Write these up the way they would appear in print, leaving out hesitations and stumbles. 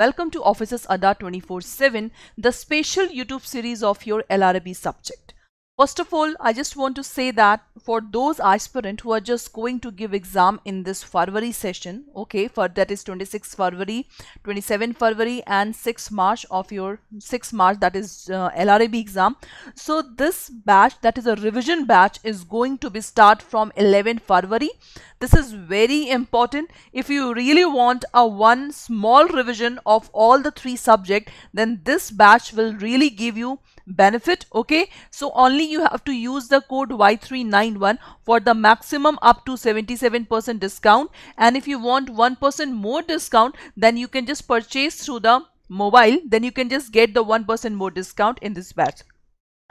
Welcome to Officers Adda 24/7, the special YouTube series of your LRAB subject. First of all, I just want to say that for those aspirants who are just going to give exam in this February session, okay, for that is 26 February, 27 February and 6 March of your 6 March, that is LRAB exam. So this batch, that is a revision batch, is going to be start from 11 February. This is very important. If you really want a one small revision of all the three subjects, then this batch will really give you benefit. Okay, so only you have to use the code Y391 for the maximum up to 77% discount, and if you want 1% more discount, then you can just purchase through the mobile, then you can just get the 1% more discount in this batch.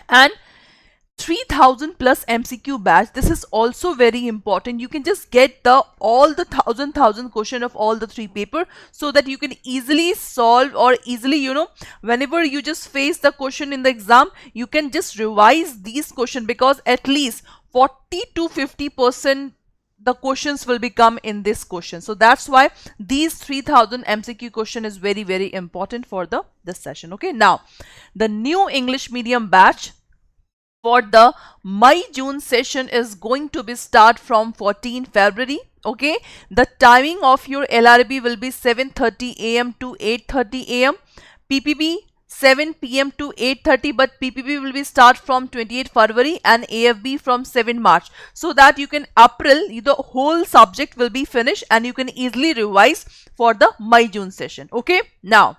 And 3000 plus MCQ batch, this is also very important. You can just get the all the thousand question of all the three paper, so that you can easily solve, or easily, whenever you just face the question in the exam, you can just revise these question, because at least 40 to 50% the questions will become in this question. So that's why these 3000 MCQ question is very important for this session. Okay, now the new English medium batch for the May-June session is going to be start from 14 February. Okay, the timing of your LRB will be 7:30 AM to 8:30 AM, PPB 7 PM to 8:30, but PPB will be start from 28 February and AFB from 7 March, so that you can April the whole subject will be finished and you can easily revise for the May-June session. Okay, now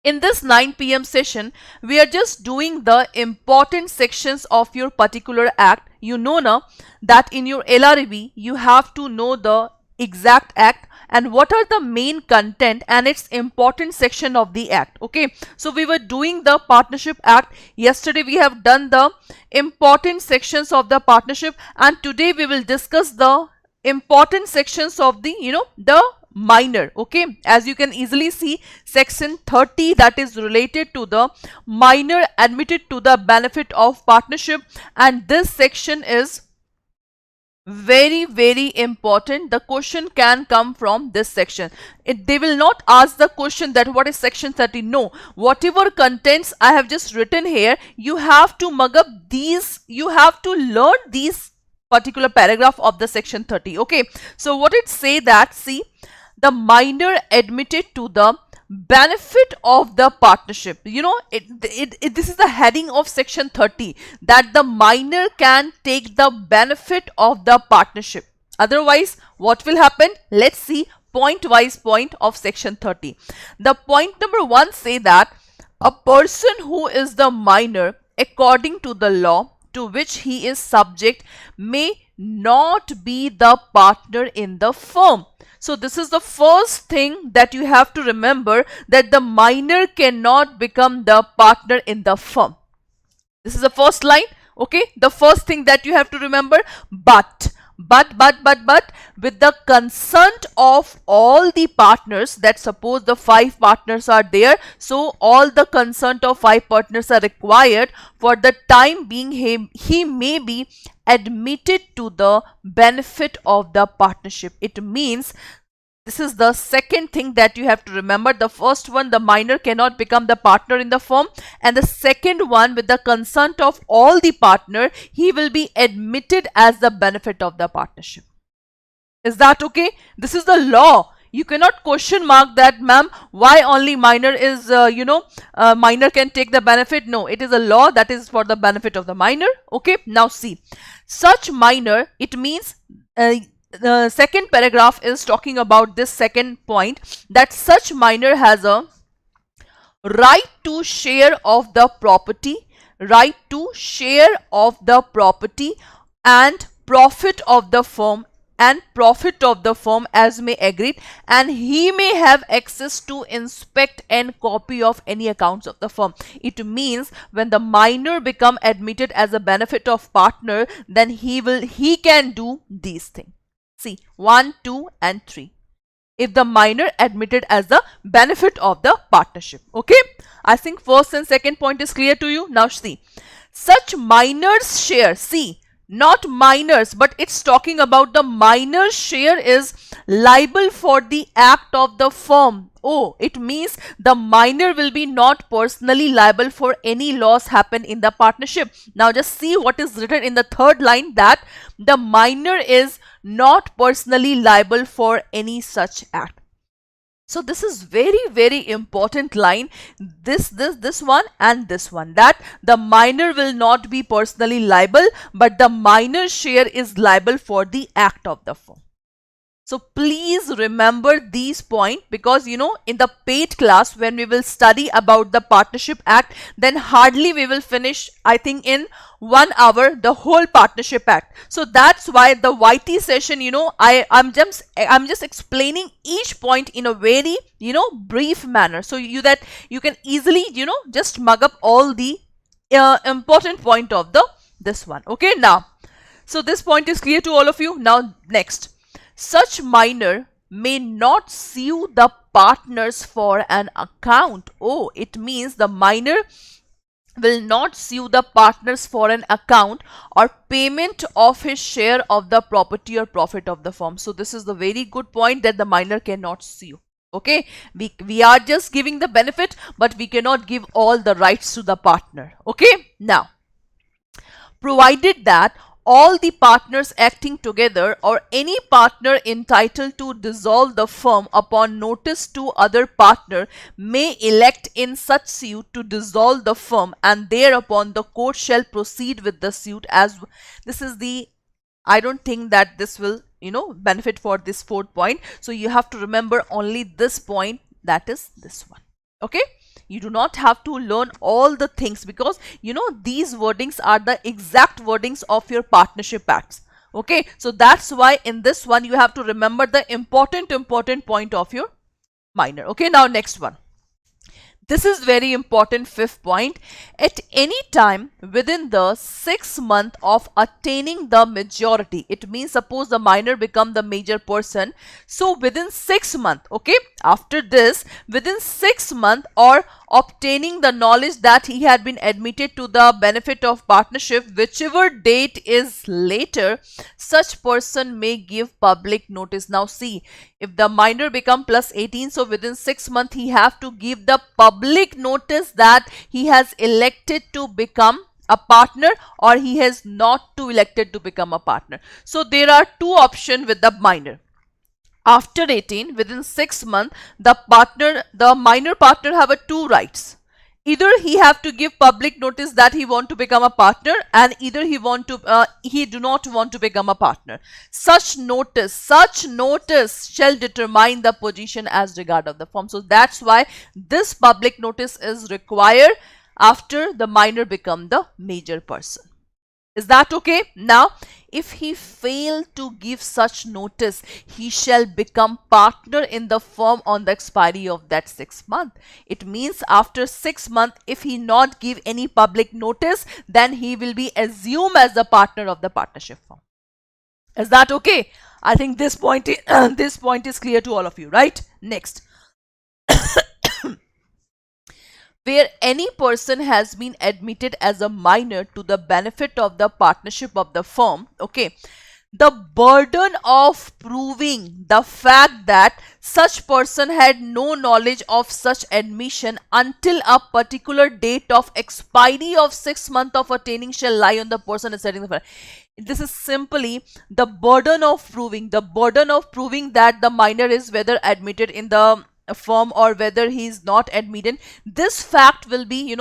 in this 9 PM session, we are just doing the important sections of your particular act. You know now that in your LRB, you have to know the exact act and what are the main content and its important section of the act. Okay, so we were doing the partnership act. Yesterday we have done the important sections of the partnership, and today we will discuss the important sections of the the minor. Okay, as you can easily see, section 30, that is related to the minor admitted to the benefit of partnership, and this section is very important. The question can come from this section. They will not ask the question that what is section 30. No, whatever contents I have just written here, you have to mug up these, you have to learn these particular paragraph of the section 30. Okay, so what it say that, see, the minor admitted to the benefit of the partnership, this is the heading of section 30, that the minor can take the benefit of the partnership. Otherwise, what will happen? Let's see point wise point of section 30. The point number 1 say that a person who is the minor according to the law to which he is subject may not be the partner in the firm. So this is the first thing that you have to remember, that the minor cannot become the partner in the firm. This is the first line. Okay, the first thing that you have to remember, but with the consent of all the partners, that suppose the 5 partners are there, so all the consent of 5 partners are required. For the time being, he may be admitted to the benefit of the partnership. It means this is the second thing that you have to remember. The first one, the minor cannot become the partner in the firm, and the second one, with the consent of all the partner, he will be admitted as the benefit of the partnership. Is that okay? This is the law. You cannot question mark that, ma'am, why only minor is minor can take the benefit. No, it is a law that is for the benefit of the minor. Okay, now see, such minor, it means the second paragraph is talking about this second point, that such minor has a right to share of the property, right to share of the property and profit of the firm, and profit of the firm as may agreed, and he may have access to inspect and copy of any accounts of the firm. It means when the minor become admitted as a benefit of partner, then he can do these things. See, 1, 2 and 3. If the minor admitted as the benefit of the partnership. Okay, I think first and second point is clear to you. Now see, such minors share, see, not minors, but it's talking about the minor share is liable for the act of the firm. Oh, it means the minor will be not personally liable for any loss happen in the partnership. Now just see what is written in the third line, that the minor is not personally liable for any such act. So this is very important line, this one and this one, that the minor will not be personally liable, but the minor share is liable for the act of the firm. So please remember these points, because in the paid class when we will study about the Partnership Act, then hardly we will finish, I think, in 1 hour the whole Partnership Act. So that's why the YT session, I'm just explaining each point in a very brief manner, so that you can easily just mug up all the important point of this one. Okay, now, so this point is clear to all of you. Now next, such minor may not sue the partners for an account. Oh, it means the minor will not sue the partners for an account or payment of his share of the property or profit of the firm. So this is the very good point, that the minor cannot sue. Okay, we are just giving the benefit, but we cannot give all the rights to the partner. Okay, now, provided that all the partners acting together or any partner entitled to dissolve the firm upon notice to other partner may elect in such suit to dissolve the firm, and thereupon the court shall proceed with the suit. As this is the, I don't think that this will benefit for this fourth point. So you have to remember only this point, that is this one. Okay, you do not have to learn all the things, because these wordings are the exact wordings of your Partnership Acts. Okay, so that's why in this one you have to remember the important point of your minor. Okay, now next one. This is very important, fifth point. At any time within the 6 month of attaining the majority, it means suppose the minor become the major person. So within 6 month, okay, after this, within 6 month or obtaining the knowledge that he had been admitted to the benefit of partnership, whichever date is later, such person may give public notice. Now see, if the minor become plus 18, so within 6 months he have to give the public notice that he has elected to become a partner or he has not to elected to become a partner. So there are two options with the minor. After 18, within 6 months, the minor partner have a two rights. Either he have to give public notice that he want to become a partner, and either he do not want to become a partner. Such notice shall determine the position as regard of the firm. So that's why this public notice is required after the minor become the major person. Is that okay? Now, if he fail to give such notice, he shall become partner in the firm on the expiry of that 6 month. It means after 6 months, if he not give any public notice, then he will be assumed as the partner of the partnership firm. Is that okay? I think this point is clear to all of you, right? Next. Where any person has been admitted as a minor to the benefit of the partnership of the firm, okay, the burden of proving the fact that such person had no knowledge of such admission until a particular date of expiry of 6 months of attaining shall lie on the person asserting the firm. This is simply the burden of proving that the minor is whether admitted in the firm or whether he is not admitted. This fact will be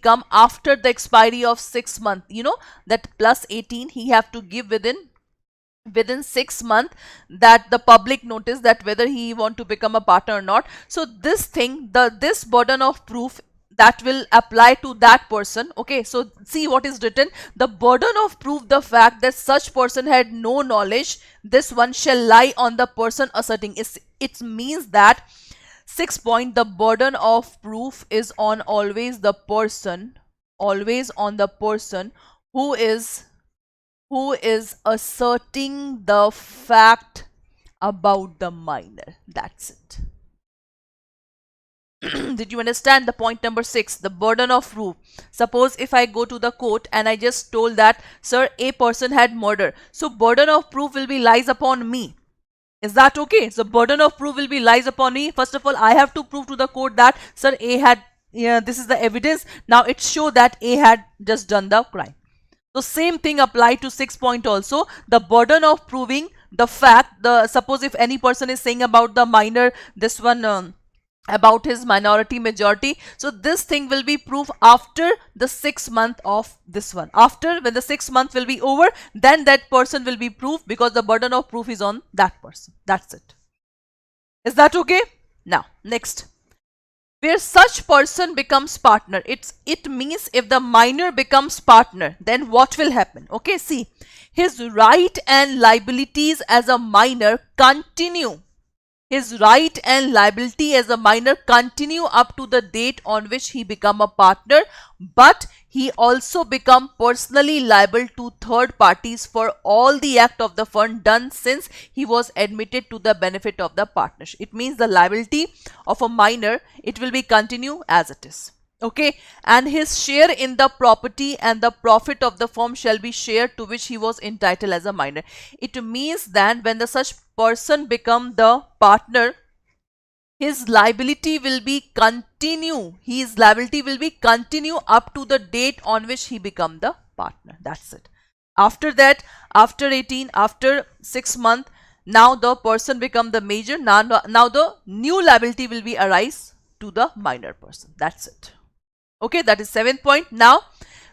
come after the expiry of 6 months, that plus 18 he have to give within 6 months, that the public notice that whether he want to become a partner or not. So this burden of proof that will apply to that person. Okay, so see what is written. The burden of proof the fact that such person had no knowledge, this one shall lie on the person asserting. It means that 6 point, the burden of proof is on always on the person who is asserting the fact about the minor. That's it. Did you understand the point number 6? The burden of proof. Suppose if I go to the court and I just told that, sir, a person had murder. So burden of proof will be lies upon me. Is that okay? So burden of proof will be lies upon me. First of all, I have to prove to the court that, sir, A had, this is the evidence. Now it show that A had just done the crime. So same thing apply to 6 point also. The burden of proving the fact, suppose if any person is saying about the minor, this one, about his minority majority, so this thing will be proved after the 6 month of this one. After, when the 6 month will be over, then that person will be proved, because the burden of proof is on that person. That's it. Is that okay? Now next, where such person becomes partner, it means if the minor becomes partner, then what will happen? Okay, see, his right and liabilities as a minor continue. His right and liability as a minor continue up to the date on which he become a partner, but he also become personally liable to third parties for all the act of the firm done since he was admitted to the benefit of the partnership. It means the liability of a minor, it will be continue as it is. Okay, and his share in the property and the profit of the firm shall be shared to which he was entitled as a minor. It means that when the such person become the partner, his liability will be continue. His liability will be continue up to the date on which he become the partner. That's it. After that, after 18, after 6 months, now the person become the major. Now the new liability will be arise to the minor person. That's it. Okay, that is 7th point. Now,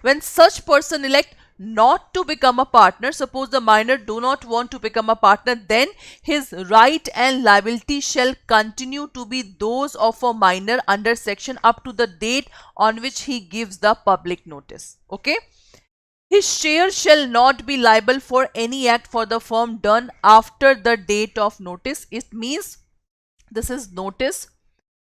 when such person elect not to become a partner, suppose the minor do not want to become a partner, then his right and liability shall continue to be those of a minor under section up to the date on which he gives the public notice. Okay, his share shall not be liable for any act for the firm done after the date of notice. It means this is notice.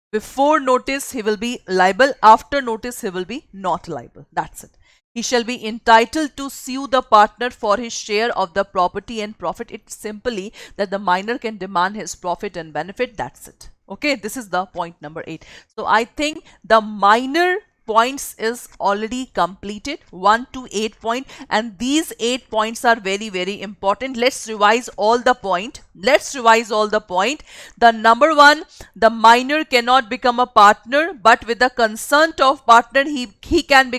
Before notice he will be liable, after notice he will be not liable. That's it. He shall be entitled to sue the partner for his share of the property and profit. It's simply that the minor can demand his profit and benefit. That's it. Okay, this is the point number 8. So I think the minor points is already completed, 1 to 8 point, and these 8 points are very important. Let's revise all the point. The number 1, the minor cannot become a partner, but with the consent of partner he can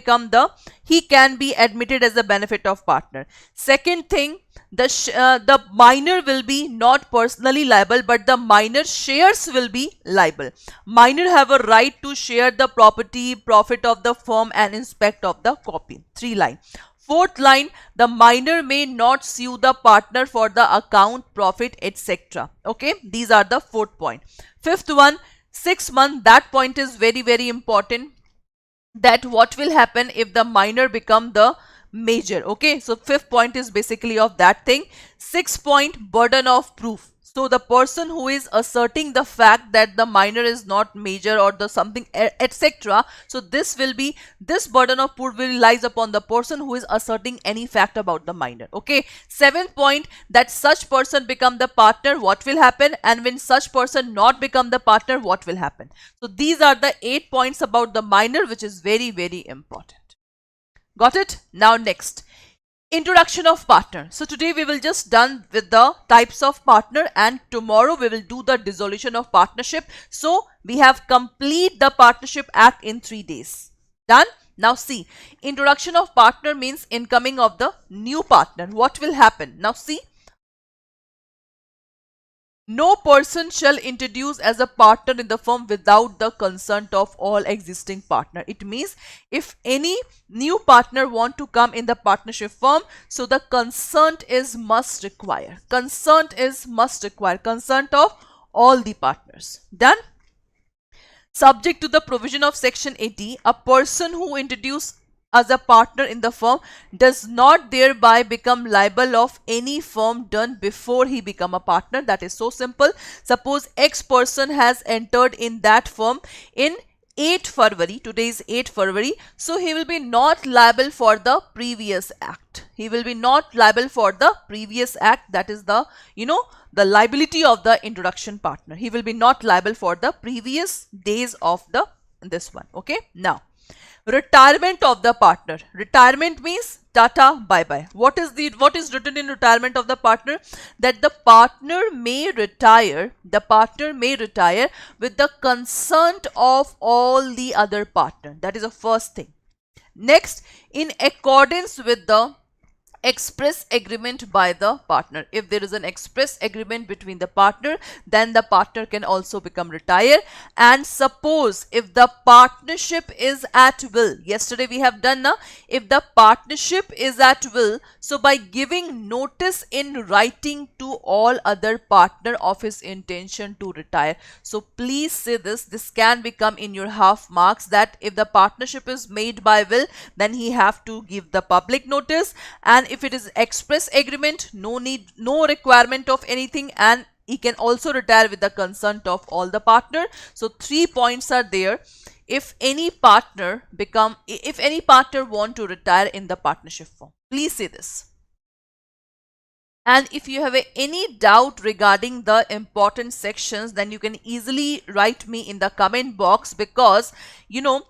be admitted as a benefit of partner. Second thing, the minor will be not personally liable, but the minor shares will be liable. Minor have a right to share the property, profit of the firm and inspect of the copy. 3 line. 4th line, the minor may not sue the partner for the account, profit, etc. Okay, these are the 4th point. 5th one, 6 months, that point is very important, that what will happen if the minor become the major. Okay, so 5th point is basically of that thing. 6th point, burden of proof. So the person who is asserting the fact that the minor is not major or the something etc. So this burden of proof will lies upon the person who is asserting any fact about the minor. Okay, 7th point, that such person become the partner, what will happen, and when such person not become the partner, what will happen. So these are the 8 points about the minor, which is very important. Got it? Now next, introduction of partner. So today we will just done with the types of partner, and tomorrow we will do the dissolution of partnership. So we have complete the partnership act in 3 days. Done? Now see, introduction of partner means incoming of the new partner. What will happen? Now see, no person shall introduce as a partner in the firm without the consent of all existing partner. It means if any new partner want to come in the partnership firm, so the consent is must require. Consent of all the partners. Done? Subject to the provision of section 80, a person who introduced as a partner in the firm does not thereby become liable of any firm done before he become a partner. That is so simple. Suppose X person has entered in that firm in 8 February, today is 8 February, so he will be not liable for the previous act. He will be not liable for the previous act, that is the, the liability of the introduction partner. He will be not liable for the previous days of the this one. Okay, now retirement of the partner. Retirement means tata bye bye. What is written in retirement of the partner? That the partner may retire, with the consent of all the other partner. That is the first thing. Next, in accordance with the express agreement by the partner. If there is an express agreement between the partner, then the partner can also become retired. And suppose if the partnership is at will, yesterday we have done now, if the partnership is at will, so by giving notice in writing to all other partner of his intention to retire. So please say this can become in your half marks, that if the partnership is made by will, then he have to give the public notice, and if it is express agreement, no requirement of anything, and he can also retire with the consent of all the partner. So 3 points are there. If any partner want to retire in the partnership form, please say this. And if you have any doubt regarding the important sections, then you can easily write me in the comment box, because you know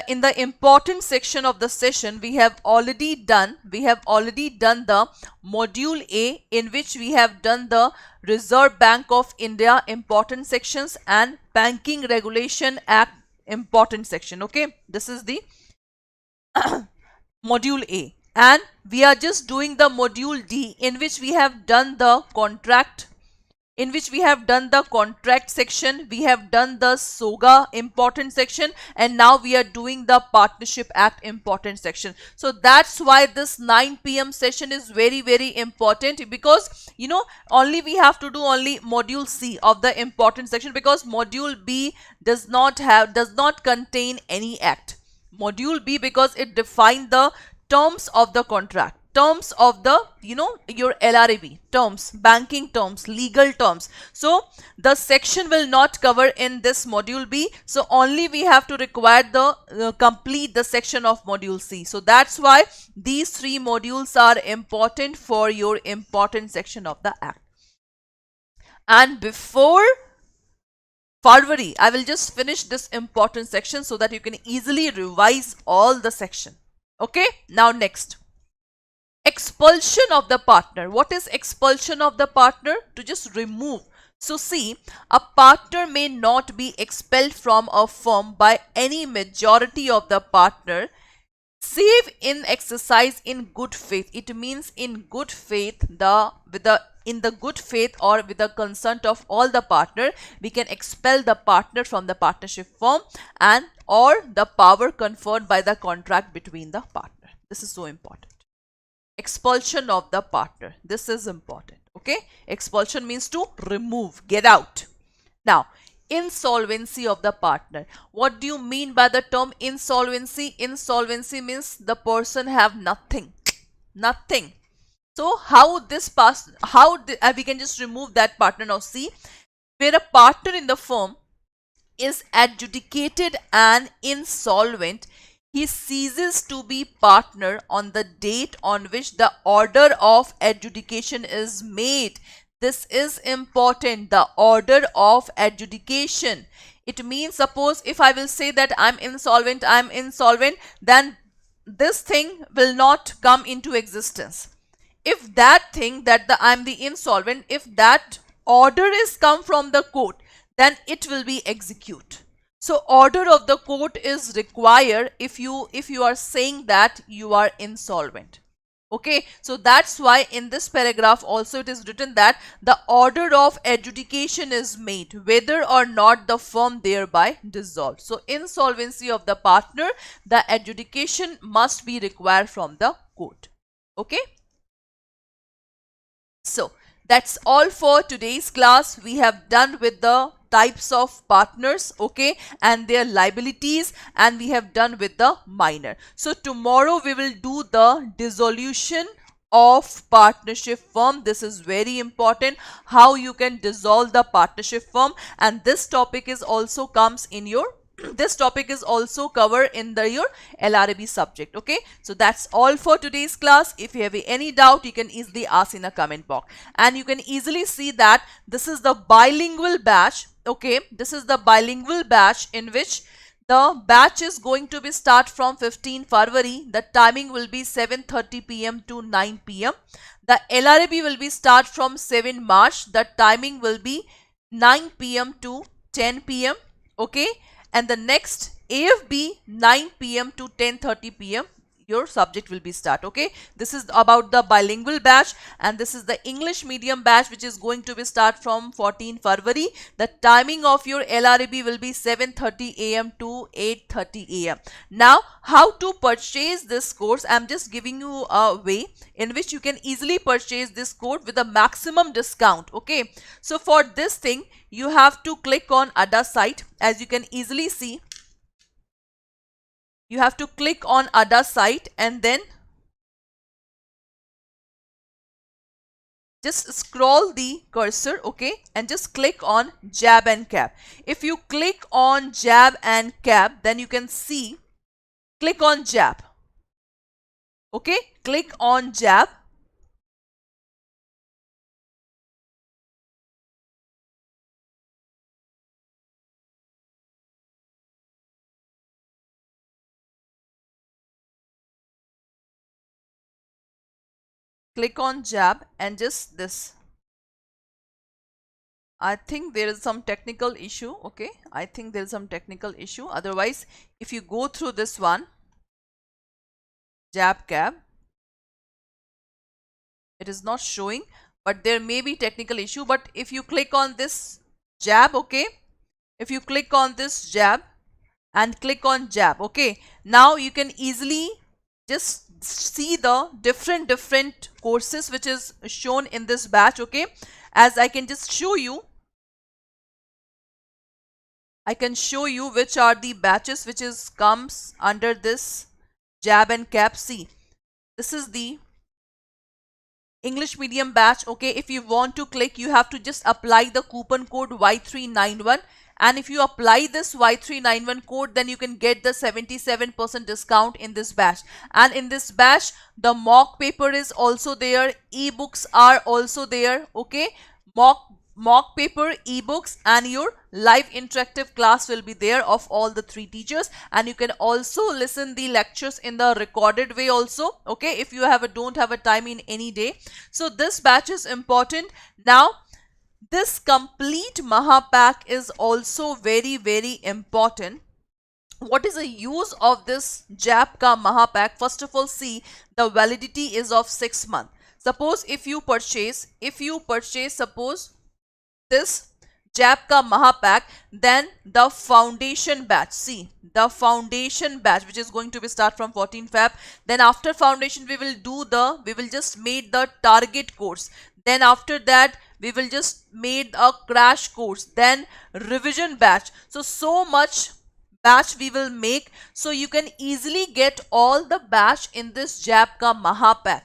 in the important section of the session we have already done the module A, in which we have done the Reserve Bank of India important sections and Banking Regulation Act important section. Okay, this is the module A. And we are just doing the module D, in which we have done the contract, section, we have done the SOGA important section, and now we are doing the Partnership Act important section. So that's why this 9 p.m. session is very, very important, because only we have to do only module C of the important section, because module B does not contain any act. Module B, because it defines the terms of the contract, terms of the your LRAB terms, banking terms, legal terms. So the section will not cover in this module B, so only we have to require the complete the section of module C. So that's why these 3 modules are important for your important section of the act. And before February, I will just finish this important section so that you can easily revise all the section. Okay, now next, expulsion of the partner. What is expulsion of the partner? To just remove. So see, a partner may not be expelled from a firm by any majority of the partner, save in exercise in good faith. It means in good faith, in the good faith or with the consent of all the partner, we can expel the partner from the partnership firm, and or the power conferred by the contract between the partner. This is so important. Expulsion of the partner. This is important. Okay. Expulsion means to remove, get out. Now, insolvency of the partner. What do you mean by the term insolvency? Insolvency means the person have nothing. So how we can just remove that partner? Now see, where a partner in the firm is adjudicated and insolvent, he ceases to be partner on the date on which the order of adjudication is made. This is important, the order of adjudication. It means, suppose if I will say that I'm insolvent, then this thing will not come into existence. If that thing that I'm the insolvent, if that order is come from the court, then it will be executed. So order of the court is required if you are saying that you are insolvent. Okay, so that's why in this paragraph also it is written that the order of adjudication is made whether or not the firm thereby dissolved. So insolvency of the partner, the adjudication must be required from the court. Okay. So that's all for today's class. We have done with the types of partners, okay, and their liabilities, and we have done with the minor. So tomorrow we will do the dissolution of partnership firm. This is very important, how you can dissolve the partnership firm, and this topic is also comes in your this topic is also covered in your LRAB subject. Okay, so that's all for today's class. If you have any doubt, you can easily ask in a comment box, and you can easily see that this is the bilingual batch. Okay, this is the bilingual batch in which The batch is going to be start from 15 February. The timing will be 7:30 p.m. to 9 p.m. The LRAB will be start from 7 March. The timing will be 9 p.m. to 10 p.m. Okay. And the next AFB 9 p.m. to 10:30 p.m. your subject will be start. Okay, this is about the bilingual batch, and this is the English medium batch, which is going to be start from 14 February. The timing of your LRAB will be 7:30 a.m. to 8:30 a.m. Now, how to purchase this course? I'm just giving you a way in which you can easily purchase this course with a maximum discount. Okay, so for this thing, you have to click on Adda site. As you can easily see, you have to click on Adda site and then just scroll the cursor, okay, and just click on JAIIB and CAIIB. If you click on JAIIB and CAIIB, then you can see, click on JAIIB, okay, click on JAIIB. Click on JAIIB and just this. I think there is some technical issue. Okay, I think there is some technical issue. Otherwise, if you go through this one, JAIIB CAIIB, it is not showing, but there may be technical issue. But if you click on this JAIIB, okay, if you click on this JAIIB and click on JAIIB, okay, now you can easily just see the different courses which is shown in this batch. Okay, as I can just show you, I can show you which are the batches which is comes under this JAIIB and CAIIB. See, this is the English medium batch. Okay, if you want to click, you have to just apply the coupon code Y391, and if you apply this Y391 code, then you can get the 77% discount in this batch. And in this batch, the mock paper is also there, ebooks are also there. Okay, mock paper, ebooks, and your live interactive class will be there of all the 3 teachers, and you can also listen the lectures in the recorded way also. Okay, if you don't have a time in any day. So this batch is important. Now, this complete Mahapack is also very important. What is the use of this JAIIB ka Mahapack? First of all, see, the validity is of 6 months. Suppose if you purchase suppose this JAIIB ka Mahapack, then the foundation batch, see, the foundation batch, which is going to be start from 14 Feb. Then after foundation, we will just make the target course. Then after that, we will just make a crash course, then revision batch. So much batch we will make, so you can easily get all the batch in this JAIIB ka Mahapack,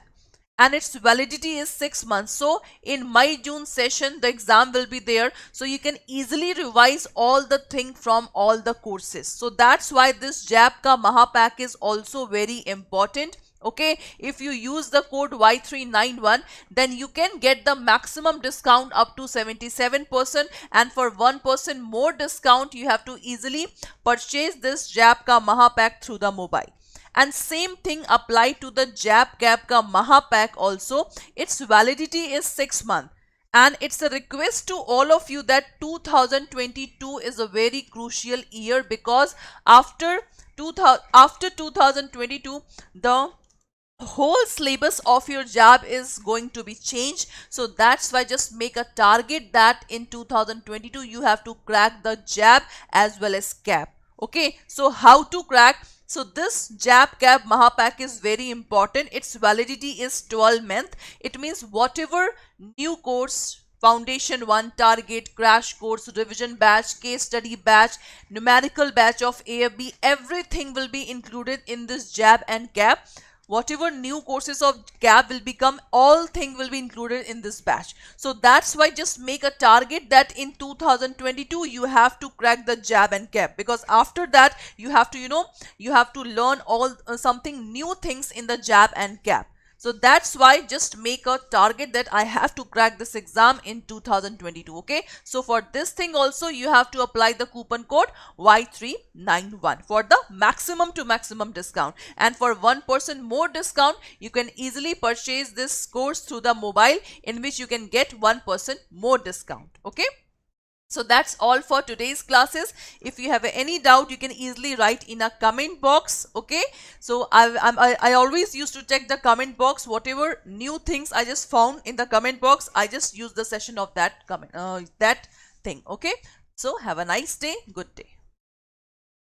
and its validity is 6 months. So in May-June session, the exam will be there, so you can easily revise all the thing from all the courses. So that's why this JAIIB ka Mahapack is also very important. Okay, if you use the code Y391, then you can get the maximum discount up to 77%, and for 1% more discount, you have to easily purchase this JAIIB ka Mahapack through the mobile. And same thing apply to the JAIIB CAIIB ka Mahapack also. Its validity is 6 months. And it's a request to all of you that 2022 is a very crucial year, because after 2022, the whole syllabus of your JAIIB is going to be changed. So that's why just make a target that in 2022 you have to crack the JAIIB as well as CAIIB. Okay, so how to crack? So this JAIIB CAIIB Mahapack is very important. Its validity is 12 months. It means whatever new course, foundation 1, target, crash course, revision batch, case study batch, numerical batch of AFB, everything will be included in this JAIIB and CAIIB. Whatever new courses of CAIIB will become, all things will be included in this batch. So that's why just make a target that in 2022 you have to crack the JAIIB and CAIIB, because after that you have to, you have to learn all something new things in the JAIIB and CAIIB. So that's why just make a target that I have to crack this exam in 2022. Okay, so for this thing also you have to apply the coupon code Y391 for the maximum to maximum discount, and for 1% more discount you can easily purchase this course through the mobile, in which you can get 1% more discount. Okay, so that's all for today's classes. If you have any doubt, you can easily write in a comment box. Okay, so I always used to check the comment box. Whatever new things I just found in the comment box, I just use the session of that comment that thing. Okay, so have a nice day. Good day.